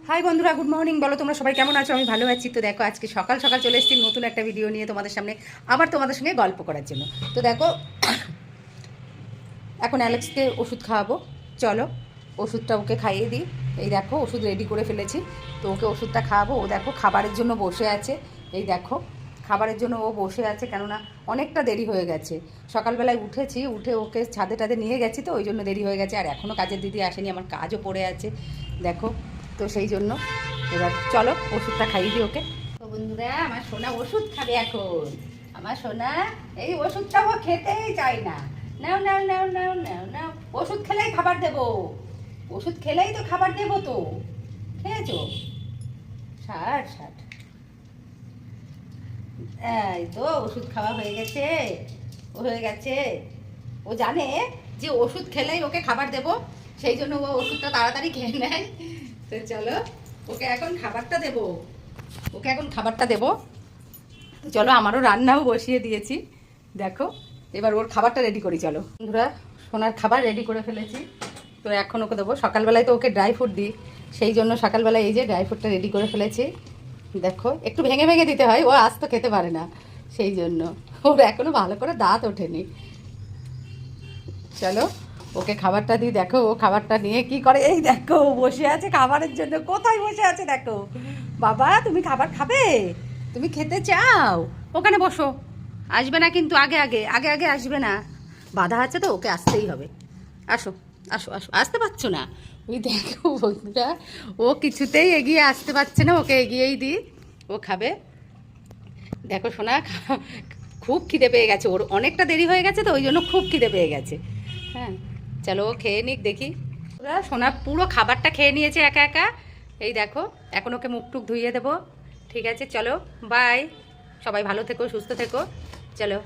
High বন্ধুরা, good morning. বলো তোমরা সবাই কেমন আছো? আমি ভালো আছি। তো দেখো আজকে সকাল সকাল চলে এসেছি নতুন একটা ভিডিও নিয়ে তোমাদের সামনে, আবার তোমাদের সঙ্গে গল্প করার জন্য। তো দেখো এখন অ্যালেক্সকে ওষুধ খাওয়াবো, চলো ওষুধটা ওকে খাইয়ে দিই। এই দেখো ওষুধ রেডি করে ফেলেছি, তো ওকে ওষুধটা খাওয়াবো। ও দেখো খাবারের জন্য বসে আছে, এই দেখো খাবারের জন্য ও বসে আছে, কেননা অনেকটা দেরি হয়ে গেছে। সকালবেলায় উঠেছি, উঠে ওকে ছাদে টাদে নিয়ে গেছি, তো ওই জন্য দেরি হয়ে গেছে। আর এখনও কাজের দিদি আসেনি, আমার কাজও পড়ে আছে দেখো। তো সেই জন্য এবার চলো ওষুধটা খাইয়ে দিই ওকে। তো বন্ধুরা, আমার সোনা ওষুধ খাবে এখন। আমার সোনা এই ওষুধটা ও খেতেই চায় না। নাও নাও নাও নাও নাও নাও, ওষুধ খেলেই খাবার দেবো, ওষুধ খেলেই তো খাবার দেবো। তো খেয়েছো? ষাট ষাট, এই তো ওষুধ খাওয়া হয়ে গেছে, ও হয়ে গেছে। ও জানে যে ওষুধ খেলেই ওকে খাবার দেবো, সেই জন্য ও ওষুধটা তাড়াতাড়ি খেয়ে নেয়। তো চলো ওকে এখন খাবারটা দেবো, ওকে এখন খাবারটা দেবো। তো চলো, আমারও রান্নাও বসিয়ে দিয়েছি দেখো। এবার ওর খাবারটা রেডি করি চলো। বন্ধুরা, সোনার খাবার রেডি করে ফেলেছি, তো এখন ওকে দেবো। সকালবেলায় তো ওকে ড্রাই ফ্রুট দিই, সেই জন্য সকালবেলায় এই যে ড্রাই ফ্রুটটা রেডি করে ফেলেছি দেখো। একটু ভেঙে ভেঙে দিতে হয়, ও আজ তো খেতে পারে না, সেই জন্য ওর এখনও ভালো করে দাঁত ওঠেনি। চলো ওকে খাবারটা দিই। দেখো ও খাবারটা নিয়ে কি করে, এই দেখো বসে আছে খাবারের জন্য। কোথায় বসে আছে দেখো। বাবা তুমি খাবার খাবে? তুমি খেতে চাও? ওখানে বসো, আসবে না কিন্তু, আগে আগে আগে আগে আসবে না, বাধা আছে তো, ওকে আসতেই হবে। আসো আসো আসো, আসতে পারছো না? ওই দেখো বন্ধুরা, ও কিছুতেই এগিয়ে আসতে পারছে না, ওকে এগিয়েই দিই, ও খাবে। দেখো সোনা, খুব খিদে পেয়ে গেছে ওর, অনেকটা দেরি হয়ে গেছে তো ওই জন্য খুব খিদে পেয়ে গেছে। হ্যাঁ চলো ও খেয়ে নিক দেখি। ওরা সোনা পুরো খাবারটা খেয়ে নিয়েছে একা একা, এই দেখো। এখন ওকে মুখ টুক ধুইয়ে দেবো। ঠিক আছে চলো, বাই। সবাই ভালো থেকো, সুস্থ থেকো, চলো।